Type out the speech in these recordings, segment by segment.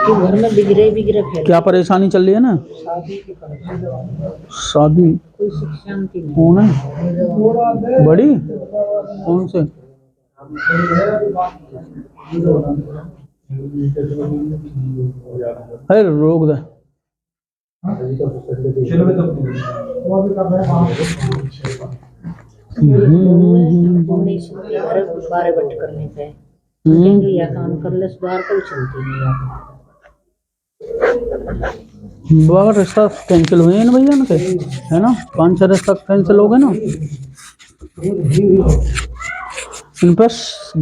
तो घर में बिगड़े फैल क्या परेशानी चल रही है ना? शादी की परेशानी। शादी कोई सुख शांति नहीं। कौन है बड़ी? कौन से? अरे रोक दे। घर बारे बट करने पे या काम कर ले सुधार कोई चलती नहीं। बाहर रिश्ता कैंसिल हुए हैं ना भैया उनके, है ना? 5-6 रिश्ता कैंसिल हो गए ना। इन पर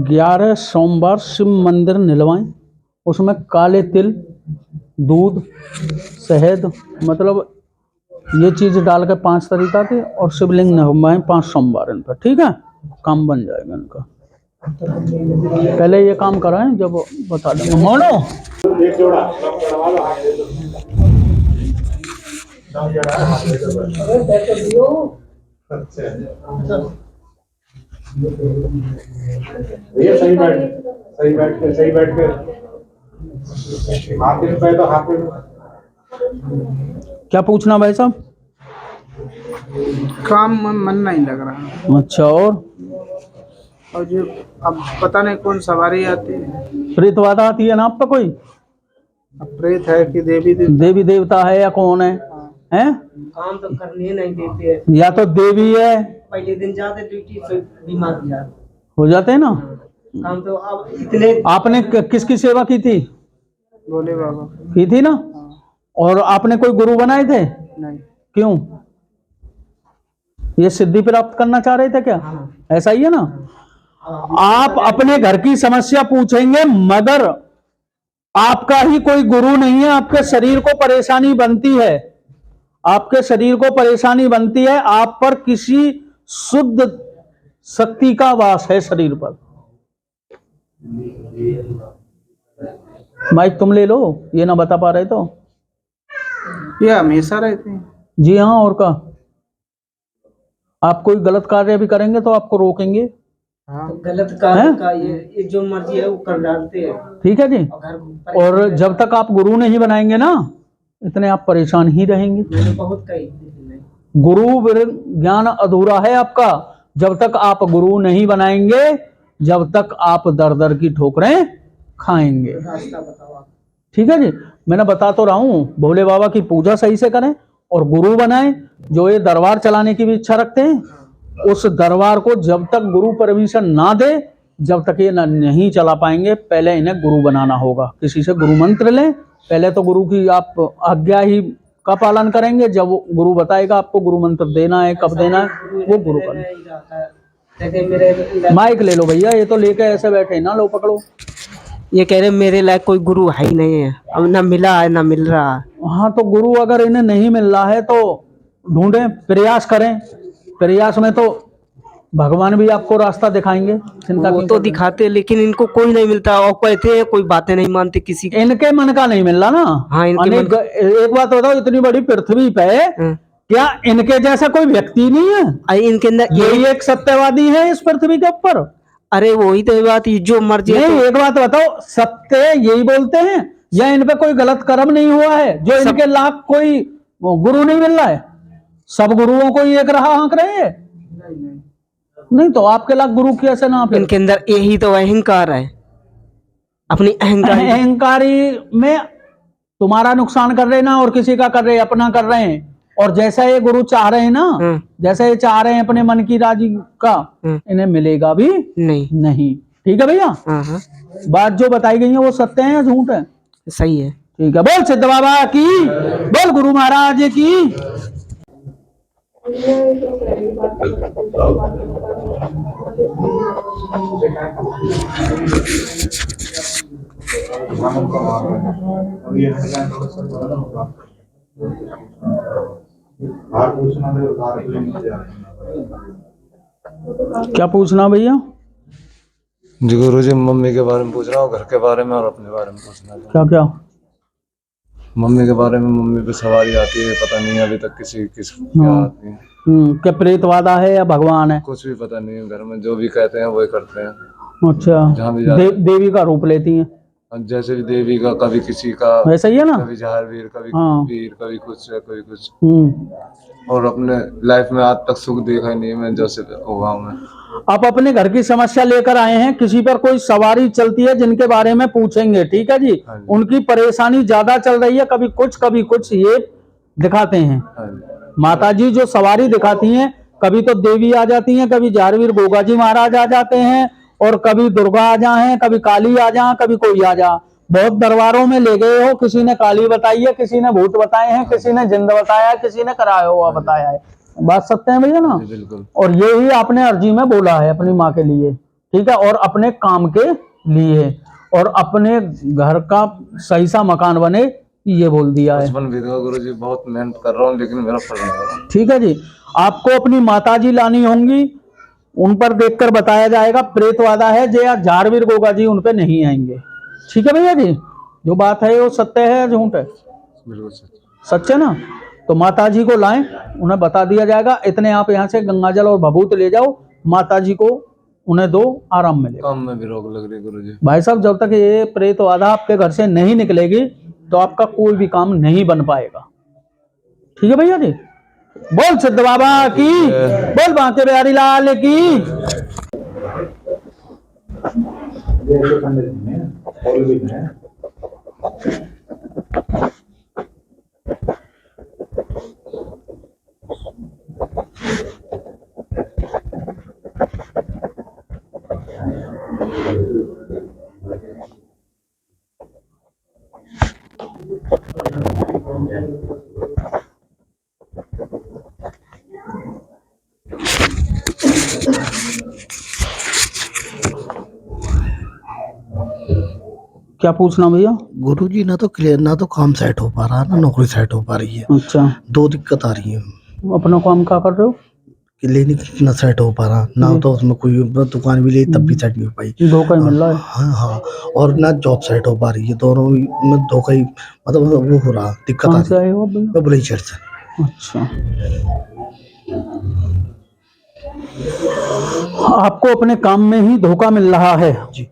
11 सोमवार शिव मंदिर निलवाएं, उसमें काले तिल, दूध, शहद, मतलब ये चीज डाल के 5 तरीका की, और शिवलिंग निलवाएं 5 सोमवार इन पर। ठीक है, काम बन जाएगा इनका। पहले ये काम कराएं, जब बता देंगे। मोनो भैया सही बैठ के हाथ पे तो हाथ में। क्या पूछना भाई साहब? काम मन नहीं लग रहा। अच्छा, और जो अब पता नहीं कौन सवारी आती है। प्रेतवादा आती है ना आप पे कोई? अब प्रेत है कि देवी देवता है या कौन है? हैं? काम तो करने नहीं देते। या तो देवी है, पहले दिन जाते ड्यूटी से बीमार हो जाते हैं ना। काम तो अब इतने। आपने किसकी सेवा की थी? भोले बाबा की थी ना। और आपने कोई गुरु बनाए थे? नहीं। क्यों? ये सिद्धि प्राप्त करना चाह रहे थे क्या? ऐसा ही है ना। आप अपने घर की समस्या पूछेंगे, मगर आपका ही कोई गुरु नहीं है। आपके शरीर को परेशानी बनती है, आपके शरीर को परेशानी बनती है। आप पर किसी शुद्ध शक्ति का वास है शरीर पर। माइक तुम ले लो, ये ना बता पा रहे तो। ये हमेशा रहते हैं। जी हाँ, और का आप कोई गलत कार्य भी करेंगे तो आपको रोकेंगे। हाँ। तो गलत कार्य का ये जो मर्जी है वो कर डालते हैं। ठीक है जी। और जब तक आप गुरु नहीं बनाएंगे ना, इतने आप परेशान ही रहेंगे। बहुत कई गुरु ज्ञान अधूरा है आपका। जब तक आप गुरु नहीं बनाएंगे, जब तक आप दर दर की ठोकरें खाएंगे। ठीक है जी। मैंने बता तो रहा हूं, भोले बाबा की पूजा सही से करें और गुरु बनाएं। जो ये दरबार चलाने की भी इच्छा रखते हैं, उस दरबार को जब तक गुरु परमिशन ना दे, जब तक ये नहीं चला पाएंगे। पहले इन्हें गुरु बनाना होगा। किसी से गुरु मंत्र लें। पहले तो गुरु की आप आज्ञा ही का पालन करेंगे। जब गुरु बताएगा आपको गुरु मंत्र देना है, कब देना है, वो गुरु बने। माइक ले लो भैया, ये तो लेके ऐसे बैठे ना, लो पकड़ो। ये कह रहे मेरे लायक कोई गुरु है ही नहीं है, अब ना मिला है ना मिल रहा है। हाँ, तो गुरु अगर इन्हें नहीं मिल रहा है तो ढूंढें, प्रयास करें। प्रयास में तो भगवान भी आपको रास्ता दिखाएंगे। चिंता वो तो दिखाते, लेकिन इनको कोई नहीं मिलता। और कहते हैं कोई बातें नहीं मानते किसी की। इनके मन का नहीं मिल रहा ना। हाँ, एक बात बताओ, इतनी बड़ी पृथ्वी पे क्या इनके जैसा कोई व्यक्ति नहीं है? इनके अंदर यही एक सत्यवादी है इस पृथ्वी के ऊपर। अरे वही तो बात, जो मर्जी नहीं, एक बात बताओ, सत्य यही बोलते हैं या इन पे कोई गलत कर्म नहीं हुआ है जो इनके लाख कोई गुरु नहीं मिल रहा है? सब गुरुओं को एक रहा आंक रहे हैं? नहीं, तो आपके लाख गुरु कैसे ना? इनके अंदर यही तो अहंकार है, अपनी अहंकारी में तुम्हारा नुकसान कर रहे ना, और किसी का कर रहे, अपना कर रहे हैं। और जैसा ये गुरु चाह रहे हैं ना, जैसा ये चाह रहे हैं अपने मन की राजी का, इन्हें मिलेगा भी नहीं। ठीक है भैया। बात जो बताई गई है वो सत्य है या झूठ है? सही है। ठीक है। बोल सिद्ध बाबा की, बोल गुरु महाराज की। क्या पूछना भैया? जी गुरु जी, मम्मी के बारे में पूछ रहा हूँ, घर के बारे में और अपने बारे में पूछना था। क्या क्या? मम्मी के बारे में, मम्मी पे सवारी आती है, पता नहीं अभी तक किस क्या आती है। क्या प्रेतवादा है या भगवान है? कुछ भी पता नहीं है। घर में जो भी कहते हैं वही करते हैं। अच्छा, जहाँ भी जाते देवी का रूप लेती हैं, जैसे भी देवी का, कभी किसी का, वैसा ही है ना। कभी जहारवीर, कभी हाँ। वीर, कभी कुछ है, कभी कुछ। हम्म। और अपने लाइफ में आज तक सुख देखा ही नहीं मैं, जैसे हुआ हूँ मैं। आप अपने घर की समस्या लेकर आए हैं, किसी पर कोई सवारी चलती है जिनके बारे में पूछेंगे, ठीक है जी। हाँ जी। उनकी परेशानी ज्यादा चल रही है, कभी कुछ ये दिखाते हैं। हाँ जी। माता जी जो सवारी दिखाती हैं, कभी तो देवी आ जाती हैं, कभी जारवीर गोगा जी महाराज आ जाते हैं, और कभी दुर्गा आ जाए, कभी काली आ जाए, कभी कोई आ जा। बहुत दरबारों में ले गए हो, किसी ने काली बताई है, किसी ने भूत बताए हैं, किसी ने जिंद बताया है, किसी ने कराया हुआ बताया है। बात सत्य है भैया ना। जी बिल्कुल। और ये ही आपने अर्जी में बोला है अपनी माँ के लिए, ठीक है, और अपने काम के लिए, और अपने घर का सही सा मकान बने, ये बोल दिया है। बचपन भी था गुरु जी, बहुत मेहनत कर रहा हूँ लेकिन मेरा फल नहीं हो रहा। ठीक है जी। आपको अपनी माता जी लानी होंगी, उन पर देखकर बताया जाएगा। प्रेतवादा है जे या जारवीर गोगा जी उन पे नहीं आएंगे, ठीक है भैया जी। जो बात है वो सत्य है या झूठ है? बिल्कुल सच। सच है ना। तो माता जी को लाएं, उन्हें बता दिया जाएगा। इतने आप यहाँ से गंगाजल और भभूत ले जाओ, माता जी को उन्हें दो, आराम मिलेगा। काम में भी रोक लग रही गुरु जी। भाई साहब, जब तक ये प्रेतवादा आपके घर से नहीं निकलेगी तो आपका कोई भी काम नहीं बन पाएगा, ठीक है भैया जी। बोल सिद्ध बाबा की, बोल बांके बिहारी लाल की। जैसे पंडित जी ने फॉल भी है। क्या पूछना भैया? गुरुजी ना तो क्लियर, ना तो काम सेट हो पा रहा, ना नौकरी सेट हो पा रही है। अच्छा, दो दिक्कत आ रही है। अपना काम क्या कर रहे हो? क्लिनिक ना सेट हो पा रहा, ना तो उसमें कोई दुकान भी ली तब भी सेट नहीं हो पाई। धोखा ही मिल रहा है। हाँ हाँ, और ना जॉब सेट हो पा रही है, दोनों में धोखा ही, मतलब वो हो रहा, दिक्कत आ कहाँ से रही आए हो आप भैया? है बुलंदशहर से। अच्छा, आपको अपने काम में ही धोखा मिल रहा है जी।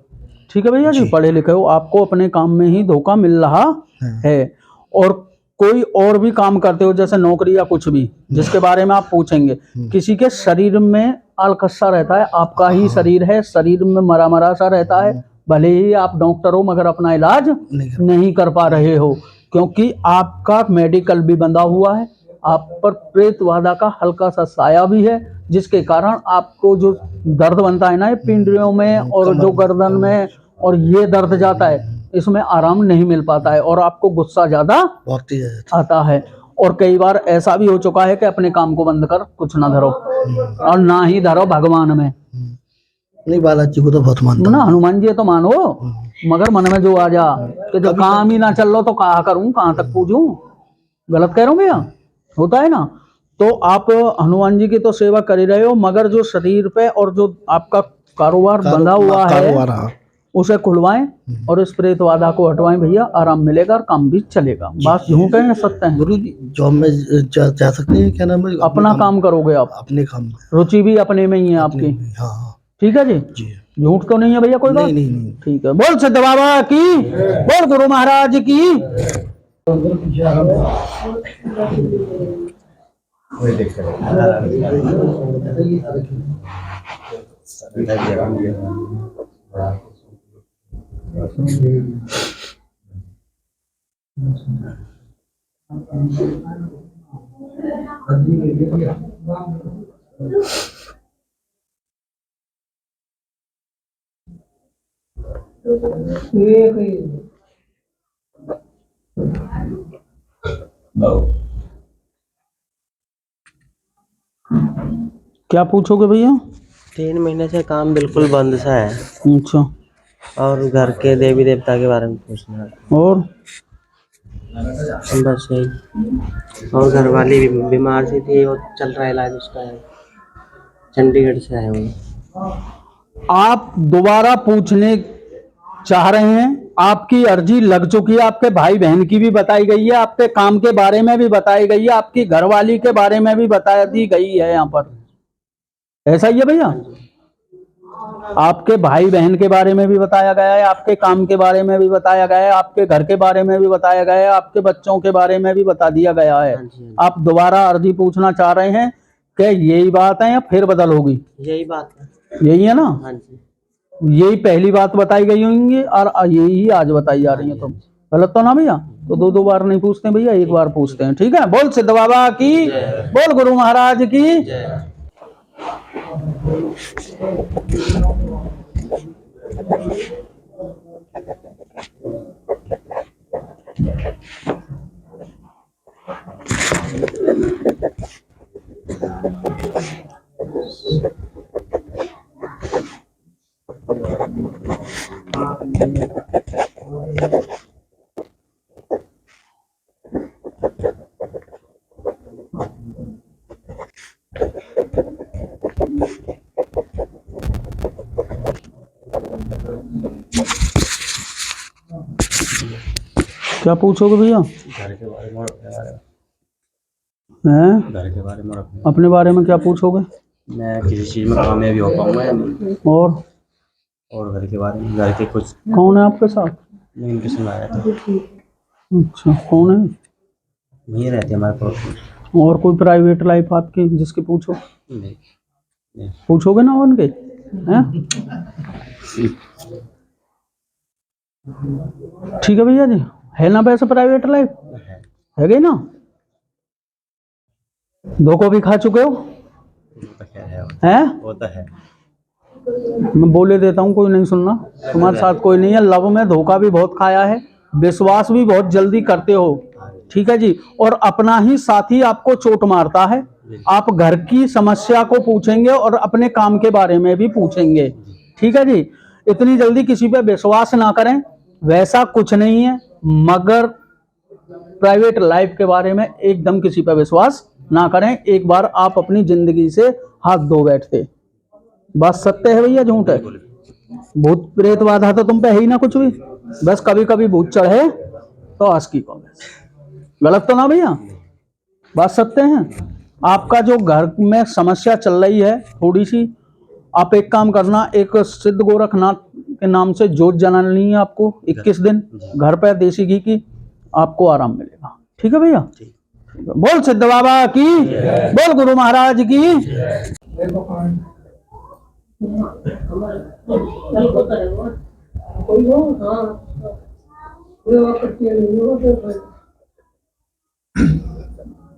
ठीक है भैया जी। पढ़े लिखे हो, आपको अपने काम में ही धोखा मिल रहा है। और कोई और भी काम करते हो जैसे नौकरी या कुछ भी जिसके बारे में आप पूछेंगे, किसी के शरीर में अलकस्सा रहता है, आपका ही शरीर है, शरीर में मरा मरा सा रहता है, भले ही आप डॉक्टर हो मगर अपना इलाज नहीं कर पा रहे हो, क्योंकि आपका मेडिकल भी बंधा हुआ है, आप पर प्रेतवादा का हल्का सा साया भी है, जिसके कारण आपको जो दर्द बनता है ना ये पिंडलियों में और जो गर्दन में, और ये दर्द जाता है, इसमें आराम नहीं मिल पाता है और आपको गुस्सा ज्यादा आता है। और कई बार ऐसा भी हो चुका है कि अपने काम को बंद कर कुछ ना धरो और ना ही धरो भगवान में। नहीं, बालाजी को तो बहुत मानता ना, हनुमान जी तो मानो, मगर मन में जो आ जा कि जब काम ही ना चल लो तो कहाँ करूं, कहाँ तक पूजूं। गलत कह रहा हूँ भैया, होता है ना। तो आप हनुमान जी की तो सेवा कर ही रहे हो, मगर जो शरीर पे और जो आपका कारोबार बंधा हुआ है उसे खुलवाएं और इस प्रेतवादा को हटवाएं भैया, आराम मिलेगा और काम भी चलेगा। बात झूठ है या सत्य है? गुरु जी जॉब में जा सकते हैं, क्या नाम है, अपना काम करोगे आप, अपने काम में, रुचि भी अपने में ही है आपकी। हाँ ठीक है जी, झूठ तो नहीं है भैया कोई बात? नहीं। ठीक है। बोल सिद्ध बाबा की, बोल गुरु महाराज की। क्या पूछोगे भैया? 3 महीने से काम बिल्कुल बंद सा है। अच्छा, और घर के देवी देवता के बारे में पूछना है। और बस यही। और घर वाली भी बीमार सी थी, वो चल रहा है इलाज उसका, चंडीगढ़ से आए हुए। आप दोबारा पूछने चाह रहे हैं, आपकी अर्जी लग चुकी है, आपके भाई बहन की भी बताई गई है, आपके काम के बारे में भी बताई गई है, आपकी घरवाली के बारे में भी बता दी गई है यहाँ पर। ऐसा ही है भैया? आपके भाई बहन के बारे में भी बताया गया है, आपके काम के बारे में भी बताया गया है, आपके घर के बारे में भी बताया गया है, आपके बच्चों के बारे में भी बता दिया गया है। हाँ जी, आप दोबारा अर्जी पूछना चाह रहे हैं कि यही बात है या फिर बदल होगी? यही बात है। यही है ना? हाँ जी। यही पहली बात बताई गई होंगी और यही आज बताई जा रही है। तुम गलत तो ना भैया? तो दो बार नहीं पूछते भैया, एक बार पूछते हैं। ठीक है, बोल सिद्ध बाबा की, बोल गुरु महाराज की। क्या पूछोगे भैया? घर के बारे में हैं? घर के बारे में अपने बारे में क्या पूछोगे? मैं किसी चीज में कामयाबी हो पाऊंगा या नहीं, और घर के बारे में, घर के कुछ कौन है आपके साथ? नहीं इनके सुन आया था। अच्छा, कौन है? वहीं रहते हमारे पास। और कोई प्राइवेट लाइफ आपकी जिसकी पूछो? नहीं। पूछोगे ना उनके? हैं? ठीक है भैया जी, है ना वैसे प्राइवेट लाइफ? है गई ना? धोखा भी खा चुके हो? हैं? वो तो है। मैं बोले देता हूँ, कोई नहीं सुनना। तुम्हारे साथ कोई नहीं है। लव में धोखा भी बहुत खाया है, विश्वास भी बहुत जल्दी करते हो। ठीक है जी, और अपना ही साथी आपको चोट मारता है। आप घर की समस्या को पूछेंगे और अपने काम के बारे में भी पूछेंगे। ठीक है जी, इतनी जल्दी किसी पे विश्वास ना करें, वैसा कुछ नहीं है। मगर प्राइवेट लाइफ के बारे में एकदम किसी पे विश्वास ना करें। एक बार आप अपनी जिंदगी से हाथ धो बैठते। बात सत्य है भैया, झूठ है? भूत प्रेत बाधा तो तुम पे है ही ना कुछ भी, बस कभी कभी भूत चढ़े तो आस्की को। गलत तो ना भैया? बात सत्य है। आपका जो घर में समस्या चल रही है थोड़ी सी, आप एक काम करना, एक सिद्ध गोरखनाथ के नाम से जोत जलानी है आपको 21 दिन घर पे, देसी घी की, आपको आराम मिलेगा। ठीक है भैया? बोल सिद्ध बाबा की, बोल गुरु महाराज की।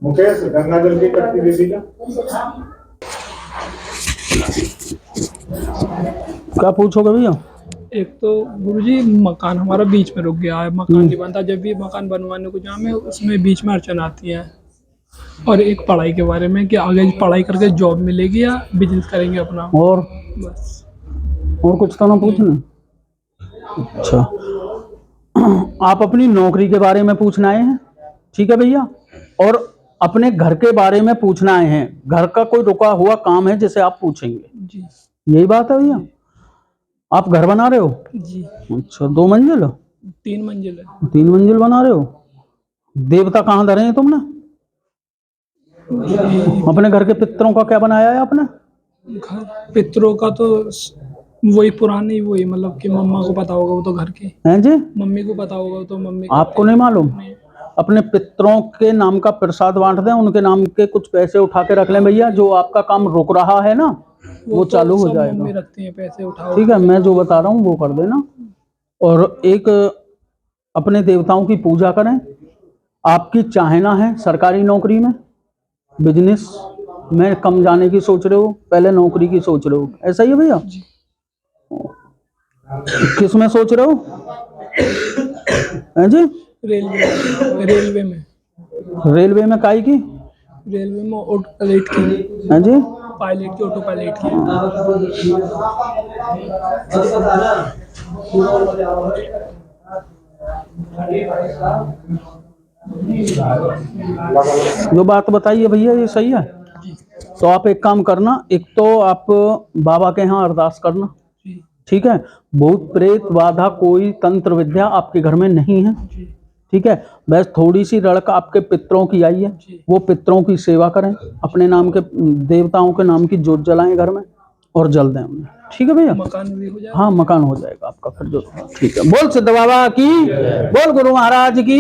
मुकेश, गंगा जल की कट्टी दे दी क्या? क्या पूछोगे भैया? एक तो गुरुजी मकान हमारा बीच में रुक गया है, मकान नहीं बनता। जब भी मकान बनवाने को जाए उसमें बीच में अड़चन आती है। और एक पढ़ाई के बारे में कि आगे पढ़ाई करके जॉब मिलेगी या बिजनेस करेंगे अपना, और बस। और कुछ तो ना पूछना? अच्छा, आप अपनी नौकरी के बारे में पूछना आए हैं? ठीक है भैया, और अपने घर के बारे में पूछना आए हैं। घर का कोई रुका हुआ काम है जिसे आप पूछेंगे जी। यही बात है भैया? आप घर बना रहे हो? जी। अच्छा, 2 मंजिल? 3 मंजिल है। 3 मंजिल बना रहे हो? देवता कहाँ धरे हैं तुमने? अपने घर के पितरों का क्या बनाया है आपने? घर पितरों का तो वही पुरानी, वही मतलब कि मम्मा को पता होगा, वो तो घर के हैं जी? मम्मी को पता होगा, तो मम्मी आपको नहीं मालूम? अपने पितरों के नाम का प्रसाद बांट दें, उनके नाम के कुछ पैसे उठा के रख लें भैया। जो आपका काम रुक रहा है ना, वो चालू हो जाएगा। मम्मी रखती हैं पैसे उठाओ। ठीक है, मैं जो बता रहा हूँ वो कर देना। और एक अपने देवताओं की पूजा करें। आपकी चाहना है सरकारी नौकरी में, बिजनेस में कम जाने की सोच रहे हो, पहले नौकरी की सोच रहे हो, ऐसा ही है भैया? किस में सोच रहे हो? हैं जी? रेलवे में। रेलवे में काई की? रेलवे में ऑटो पायलट की। हैं जी? पायलट की, ऑटो पायलट की। जो बात बताइए भैया ये सही है? तो आप एक काम करना, एक तो आप बाबा के यहाँ अरदास करना। ठीक है, भूत प्रेत बाधा कोई तंत्र विद्या आपके घर में नहीं है। ठीक है, बस थोड़ी सी रड़क आपके पितरों की आई है, वो पितरों की सेवा करें, अपने नाम के देवताओं के नाम की जोत जलाएं घर में। और जल दें उन्हें। ठीक है भैया, मकान भी हो जाए। हाँ मकान हो जाएगा आपका फिर जो। ठीक है, बोल सिद्ध बाबा की, बोल गुरु महाराज की।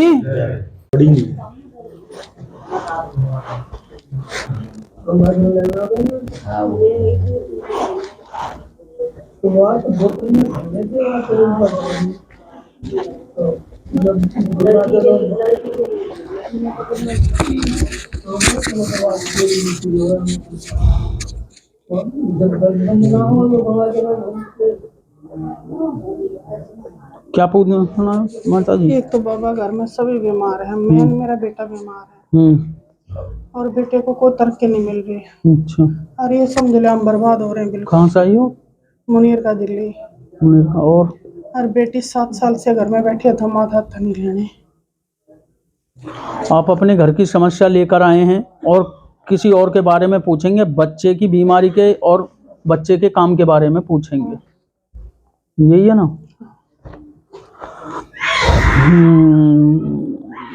क्या पूछना माता जी? एक तो बाबा घर में सभी बीमार है, मेरा बेटा बीमार है और बेटे को कोई तरक्की नहीं मिल रही है। अच्छा, और ये समझ लो हम बर्बाद हो रहे हैं बिल्कुल। कहाँ से आई हो? मुनीर का दिल्ली। और बेटी 7 साल से घर में बैठी है, तो माथा हथ नहीं लेने। आप अपने घर की समस्या लेकर आए हैं और किसी और के बारे में पूछेंगे, बच्चे की बीमारी के और बच्चे के काम के बारे में पूछेंगे, यही है ना?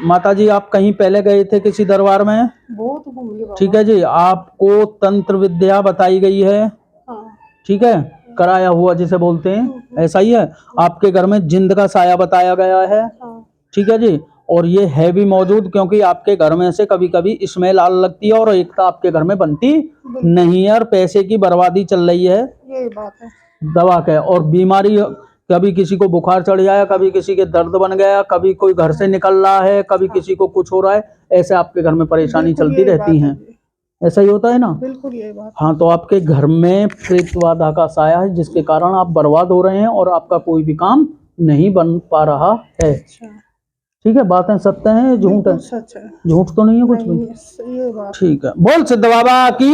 माता जी, आप कहीं पहले गए थे किसी दरबार में? बहुत घूम ली बाबा। ठीक है जी, आपको तंत्र विद्या बताई गई है, हाँ। ठीक है, कराया हुआ जिसे बोलते हैं, ऐसा ही है। आपके घर में जिंद का साया बताया गया है, हाँ। ठीक है जी, और ये है भी मौजूद, क्योंकि आपके घर में से कभी कभी स्मेल आने लगती है और एकता आपके घर में बनती नहीं है और पैसे की बर्बादी चल रही है, यही बात है। दवा के। और बीमारी, कभी किसी को बुखार चढ़ जाए, कभी किसी के दर्द बन गया, कभी कोई घर से निकल रहा है, कभी किसी को कुछ हो रहा है, ऐसे आपके घर में परेशानी चलती रहती है, ऐसा ही होता है ना? बिल्कुल यही बात। हाँ, तो आपके घर में प्रेत बाधा का साया है, जिसके कारण आप बर्बाद हो रहे हैं और आपका कोई भी काम नहीं बन पा रहा है। ठीक है, बातें सत्य हैं, झूठ है? सच है, झूठ तो नहीं है कुछ भी। ये बात। ठीक है, बोल सिद्ध बाबा की,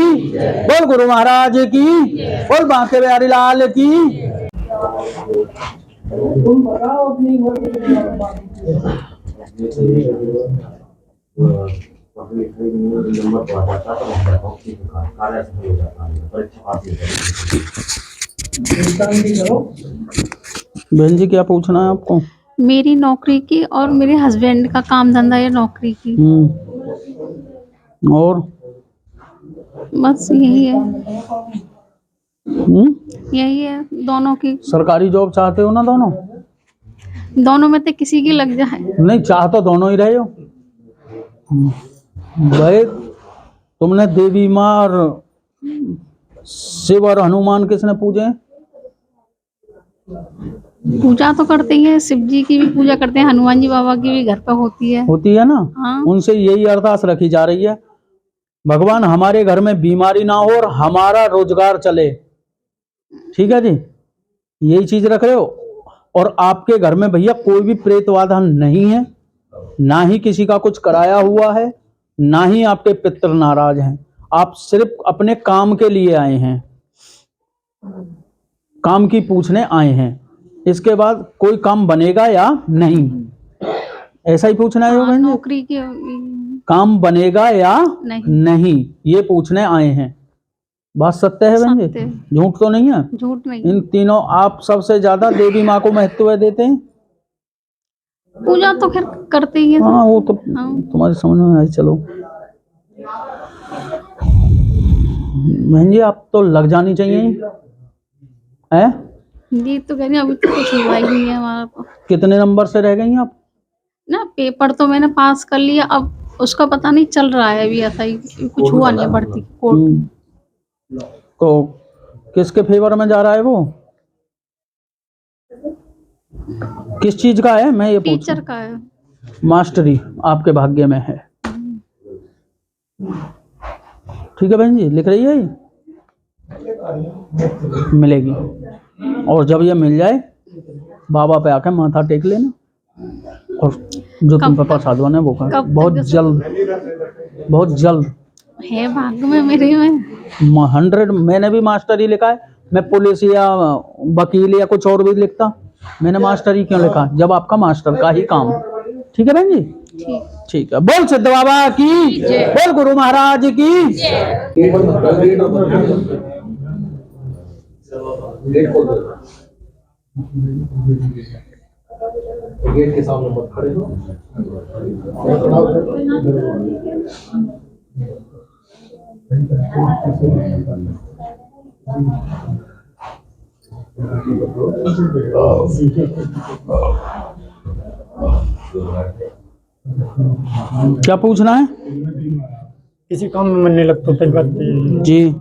बोल गुरु महाराज की, बोल बांके बिहारी लाल की। बहन जी, क्या पूछना है आपको? मेरी नौकरी की और मेरे हस्बैंड का काम धंधा या नौकरी की, और बस यही है। यही है दोनों की। सरकारी जॉब चाहते हो ना? दोनों में से किसी की लग जाए। नहीं, चाह तो दोनों ही रहे हो भाई। तुमने देवी माँ और शिव और हनुमान किसने पूजे? पूजा तो करते ही है, शिव जी की भी पूजा करते हैं, हनुमान जी बाबा की भी घर पे होती है ना? हाँ। उनसे यही अरदास रखी जा रही है, भगवान हमारे घर में बीमारी ना हो और हमारा रोजगार चले। ठीक है जी, यही चीज रख रहे हो। और आपके घर में भैया कोई भी प्रेत बाधा नहीं है, ना ही किसी का कुछ कराया हुआ है, ना ही आपके पितर नाराज हैं। आप सिर्फ अपने काम के लिए आए हैं, काम की पूछने आए हैं। इसके बाद कोई काम बनेगा या नहीं, ऐसा ही पूछना है? हाँ, नौकरी की काम बनेगा या नहीं, ये पूछने आए हैं। बात सत्य है बहन जी, झूठ तो नहीं है? झूठ नहीं। इन तीनों आप सबसे ज्यादा देवी माँ को महत्व देते हैं? पूजा तो खैर करते ही हैं। हाँ, वो तो तुम्हारे समझ में आई। चलो बहन जी, आप तो लग जानी चाहिए है? जी तो कह रही अभी तो कुछ हुआ ही नहीं है हमारा। तो कितने नंबर से रह गई आप? ना पेपर तो मैंने पास कर लिया, अब उसका पता नहीं चल रहा है अभी, ऐसा ही कुछ हुआ नहीं है भर्ती कोर्ट। तो किसके फेवर में जा रहा है वो? किस चीज का है? मैं ये टीचर का है। मास्टरी आपके भाग्य में है। ठीक है बहन जी, लिख रही है, मिलेगी। और जब ये मिल जाए, बाबा पे आके माथा टेक लेना और जो तुम पे प्रसाद बने वो कर। बहुत जल्द है भाग्य में मेरे में 100। मैंने भी मास्टर ही लिखा है। मैं पुलिस या वकील या कुछ और भी लिखता, मैंने मास्टर ही क्यों लिखा? जब आपका मास्टर का ही काम। ठीक है बहन जी, ठीक है। बोल सिद्ध बाबा की, बोल गुरु महाराज की। गेट के सामने मत खड़े हो। क्या पूछना है? किसी काम में मन नहीं लगता, पहली बात तो यही है। जी।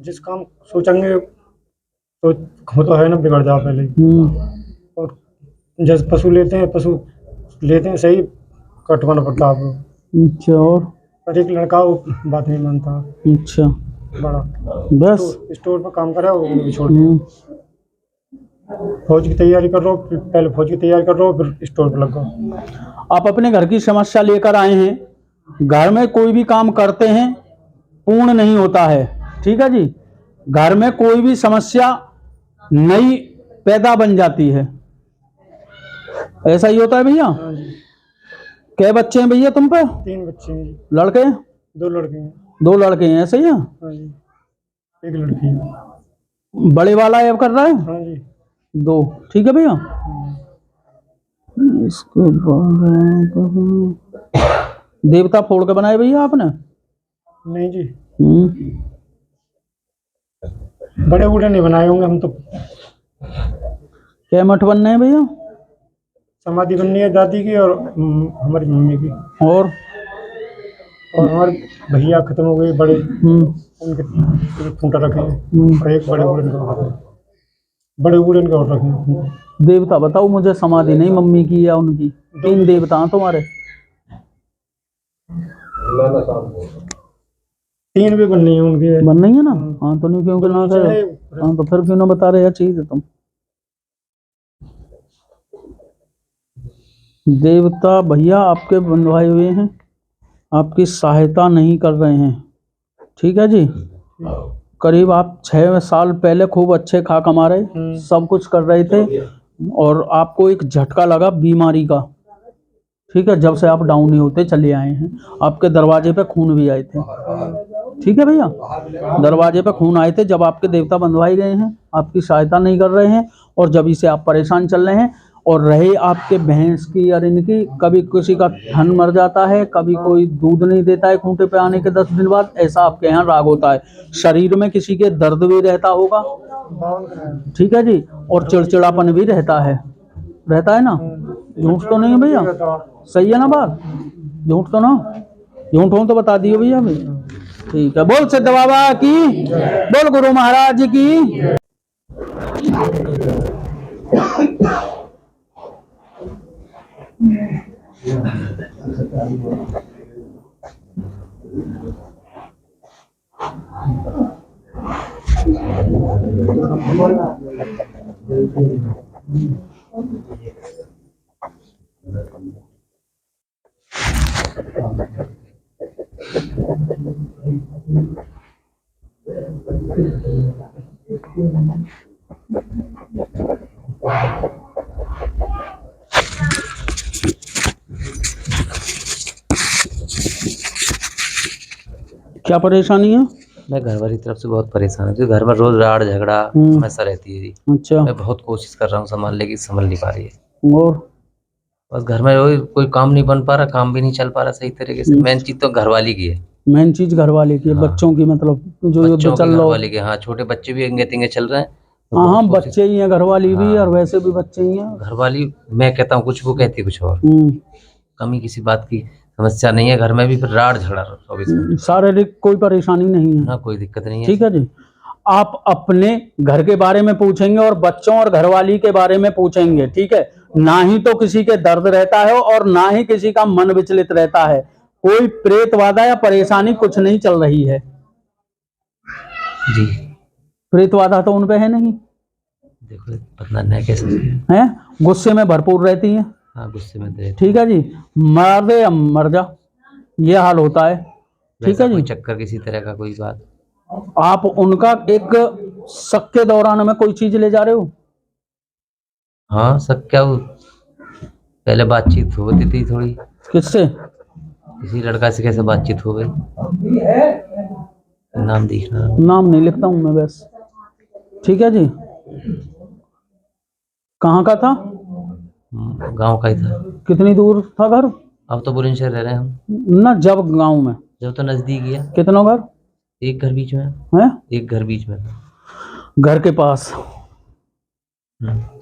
जिस काम सोचेंगे तो होता है ना, बिगड़ जा पहले ही। और जैसे पशु लेते हैं सही, कटवाना पड़ता है आपको। अच्छा। और पर एक लड़का वो बात नहीं मानता। अच्छा, बड़ा बस स्टोर पर काम कर रहा है, वो भी छोड़ दिया। फौज की तैयारी कर रहा हूँ, पहले फौज की तैयारी कर रहा हूँ, फिर स्टोर पर लग गया। आप अपने घर की समस्या लेकर आए हैं। घर में कोई भी काम करते हैं पूर्ण नहीं होता है, ठीक है जी। घर में कोई भी समस्या नई पैदा बन जाती है, ऐसा ही होता है भैया। क्या बच्चे हैं भैया तुम पे? 3 बच्चे हैं जी। लड़के? 2 लड़के हैं। 2 लड़के हैं, ऐसे ही है? हाँ जी, 1 लड़की है। बड़े वाला ऐब कर रहा है? हाँ जी। 2, ठीक है भैया। इसके बाद देवता फोड़ के बनाए भैया आपने? नहीं जी, बड़े बूढ़े नहीं बनाए होंगे हम तो। क्या मठ बनने हैं भैया? समाधि बननी है दादी की और हमारी मम्मी की। और हमारे भैया खत्म हो गए बड़े, उनके खूंटा रखे हैं। और एक बड़े बूढ़े का और रखे हैं। देवता बताओ मुझे, समाधि नहीं मम्मी की या उनकी? 3 देवता हैं तुम्हारे। 3 भी बननी है उनकी। बन नहीं है ना? हाँ तो नहीं, क्योंकि ना कर। हाँ तो फिर क्यों ना बता रहे चीज तुम? देवता भैया आपके बंधवाए हुए हैं, आपकी सहायता नहीं कर रहे हैं, ठीक है जी। करीब आप 6 साल पहले खूब अच्छे खा कमा रहे, सब कुछ कर रहे थे, और आपको एक झटका लगा बीमारी का, ठीक है। जब से आप डाउन नहीं होते चले आए हैं, आपके दरवाजे पे खून भी आए थे, ठीक है भैया। दरवाजे पे खून आए थे जब आपके देवता बंधवाए गए हैं, आपकी सहायता नहीं कर रहे हैं, और जब से आप परेशान चल रहे हैं। और रहे आपके भैंस की और इनकी, कभी किसी का धन मर जाता है, कभी कोई दूध नहीं देता है खूंटे पे आने के 10 दिन बाद, ऐसा आपके यहाँ राग होता है। शरीर में किसी के दर्द भी रहता होगा, ठीक है जी। और चिड़चिड़ापन भी रहता है ना? झूठ तो नहीं है भैया? सही है ना बात? झूठ तो ना? झूठ हो तो बता दियो भैया भी, ठीक है। बोल सिद्ध बाबा की, बोल गुरु महाराज की। क्या परेशानी है? मैं घर वाली तरफ से बहुत परेशान हूँ, क्योंकि घर में रोज राड़ झगड़ा हमेशा रहती है जी। अच्छा। मैं बहुत कोशिश कर रहा हूँ संभालने की, संभल नहीं पा रही है। और बस घर में कोई काम नहीं बन पा रहा, काम भी नहीं चल पा रहा सही तरीके से। मेन चीज तो घर वाली की है। मेन चीज घर वाले की है। हाँ। बच्चों की, मतलब जो युद्ध चल घर रहा वाली के। हाँ, छोटे बच्चे भी अंगे तिंगे चल रहे हैं। हाँ, बच्चे ही हैं घर वाली भी, और वैसे भी बच्चे ही हैं। घर वाली मैं कहता हूँ कुछ, वो कहती है कुछ और। कमी किसी बात की समस्या नहीं है घर में भी, फिर राड़ झगड़ा 24 घंटे। शारीरिक कोई परेशानी नहीं है ना, कोई दिक्कत नहीं है, ठीक है जी। आप अपने घर के बारे में पूछेंगे और बच्चों और घरवाली के बारे में पूछेंगे, ठीक है। ना ही तो किसी के दर्द रहता है और ना ही किसी का मन विचलित रहता है। कोई प्रेत बाधा या परेशानी कुछ नहीं चल रही है जी। प्रेत बाधा तो उन पे है नहीं। देखो पता नहीं कैसे है, गुस्से में भरपूर रहती है। हाँ, गुस्से में रहती है। ठीक है जी, मर दे या मर जा, ये हाल होता है, ठीक है जी। कोई चक्कर किसी तरह का कोई बात? आप उनका एक शक के दौरान में कोई चीज ले जा रहे हो? हाँ, शक क्या, वो पहले बातचीत होती थी थोड़ी। किससे? किसी लड़का से कैसे बातचीत हो गई। नाम दिखना, नाम नहीं लिखता हूं मैं बस, ठीक है जी। कहाँ का था? गांव का ही था। कितनी दूर था घर? अब तो बुलंदशहर रह रहे हैं हम ना, जब गांव में? जब तो नजदीक ही है। कितना घर? एक घर बीच में है? एक घर बीच में। घर के पास।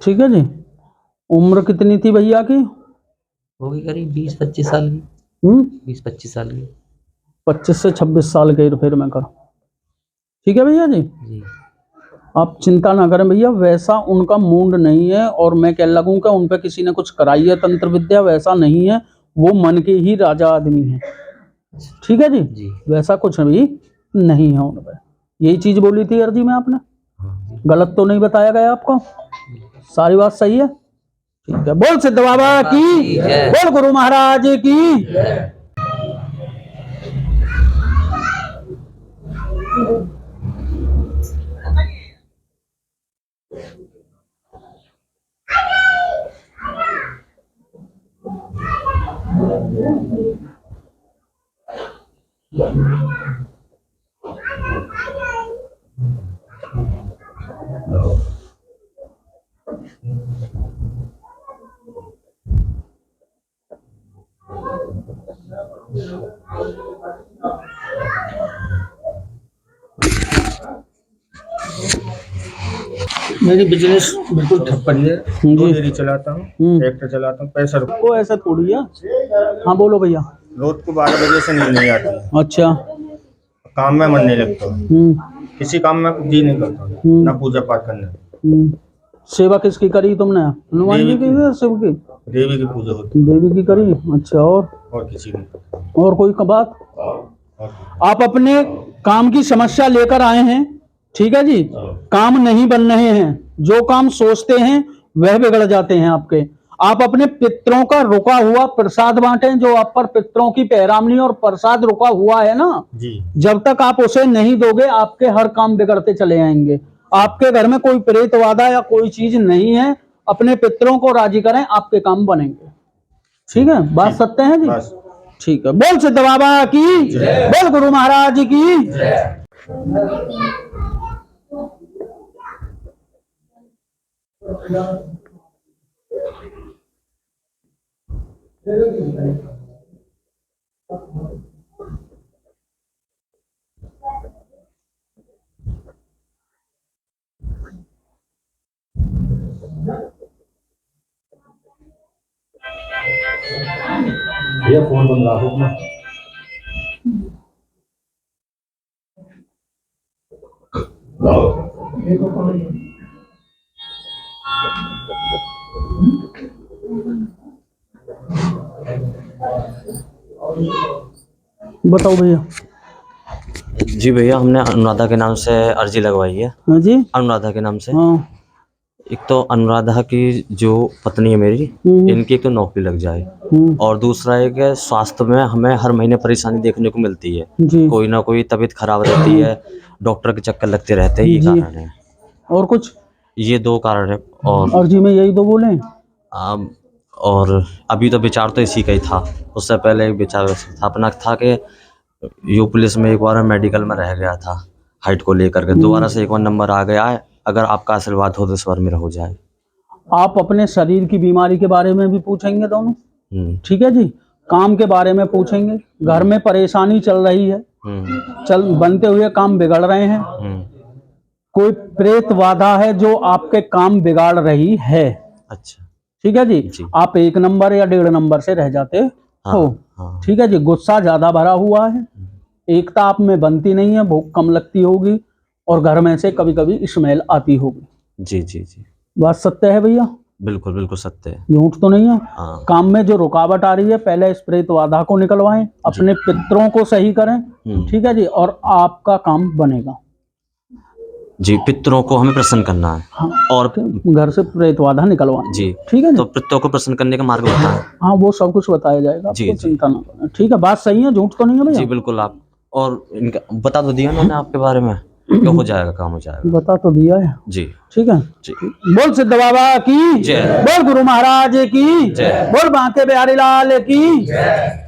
ठीक है जी। उम्र कितनी थी भैया की? होगी करीब 20-25 साल की। 20-25 साल की। 25 से 26 साल के फिर मैं करूँ। ठीक है भैया जी। जी। आप चिंता ना करें भैया, वैसा उनका मूड नहीं है और मैं कह लगूं कि उन पे किसी ने कुछ कराई है तंत्र विद्या, वैसा नहीं है। वो मन के ही राजा आदमी है। ठीक है जी, जी। वैसा कुछ भी नहीं है उन पे। यही चीज बोली थी अर्जी में आपने, गलत तो नहीं बताया गया आपको? सारी बात सही है। ठीक है। बोल सिद्ध बाबा की, बोल गुरु महाराज की। मेरी बिजनेस बिल्कुल ठप पड़ी है। जी। 2 डेयरी चलाता हूँ, ट्रैक्टर चलाता हूँ, पैसा वो ऐसा थोड़ी है। हाँ बोलो भैया। रोज को 12 बजे से नींद नहीं आती। अच्छा। काम में मन नहीं लगता, किसी काम में जी नहीं करता, ना पूजा पाठ करने। सेवा किसकी करी तुमने? हनुमान जी की या शिव की? देवी की पूजा होती है। देवी की करी। अच्छा। और किसी की। और कोई बात? आप अपने काम की समस्या लेकर आए हैं, ठीक है जी। काम नहीं बन रहे हैं, जो काम सोचते हैं वह बिगड़ जाते हैं आपके। आप अपने पितरों का रुका हुआ प्रसाद बांटें, जो आप पर पितरों की पैरामनी और प्रसाद रुका हुआ है ना जी। जब तक आप उसे नहीं दोगे आपके हर काम बिगड़ते चले आएंगे। आपके घर में कोई प्रेत वादा या कोई चीज नहीं है, अपने पितरों को राजी करें, आपके काम बनेंगे। ठीक है, बात सत्य है जी। ठीक है। बोल सिद्ध बाबा की, बोल गुरु महाराज की। ये फोन बंद रखो अपना। बताओ भैया। जी भैया, हमने अनुराधा के नाम से अर्जी लगवाई है। हाँ जी। अनुराधा के नाम से। हाँ। एक तो अनुराधा की जो पत्नी है मेरी, इनकी एक तो नौकरी लग जाए, और दूसरा एक है स्वास्थ्य में हमें हर महीने परेशानी देखने को मिलती है। कोई ना कोई तबीयत खराब रहती है, डॉक्टर के चक्कर लगते रहते हैं। ये कारण है। और कुछ? ये 2 कारण है। और अर्जी में यही 2 बोले? और अभी तो विचार तो इसी का ही था। उससे पहले एक विचार स्थापना था कि यू पुलिस में एक बार मेडिकल में रह गया था हाइट को लेकर के, दोबारा से एक बार नंबर आ गया है। अगर आपका आशीर्वाद हो तो इस बार मेरा हो जाए। आप अपने शरीर की बीमारी के बारे में भी पूछेंगे दोनों, ठीक है जी। काम के बारे में पूछेंगे, घर में परेशानी चल रही है, बनते हुए काम बिगड़ रहे हैं, कोई प्रेत बाधा है जो आपके काम बिगाड़ रही है। अच्छा। ठीक है जी। आप 1 नंबर या 1.5 नंबर से रह जाते हो। ठीक है जी। गुस्सा ज्यादा भरा हुआ है, एकता आप में बनती नहीं है, भूख कम लगती होगी, और घर में से कभी कभी स्मेल आती होगी। जी जी जी। बात सत्य है भैया? बिल्कुल बिल्कुल सत्य है, झूठ तो नहीं है। काम में जो रुकावट आ रही है, पहले इस प्रेत बाधा को निकलवाएं, अपने पितरों को सही करें, ठीक है जी, और आपका काम बनेगा। जी, पितरों को हमें प्रसन्न करना है। हाँ, और घर से प्रेत बाधा निकलवाएं। जी ठीक है। तो पितरों को प्रसन्न करने का मार्ग बताएं। हाँ, वो सब कुछ बताया जाएगा, जी, आपको चिंता ना करें। ठीक है, बात सही है, झूठ तो नहीं है भैया? जी बिल्कुल। आप और इनका बता तो दिया मैंने आपके बारे में, तो हो जाएगा, काम हो जाएगा। बता तो दिया है जी। ठीक है जी। बोल सिद्ध बाबा की जय, बोल गुरु महाराज की जय, बोल बांके बिहारी लाल की जय।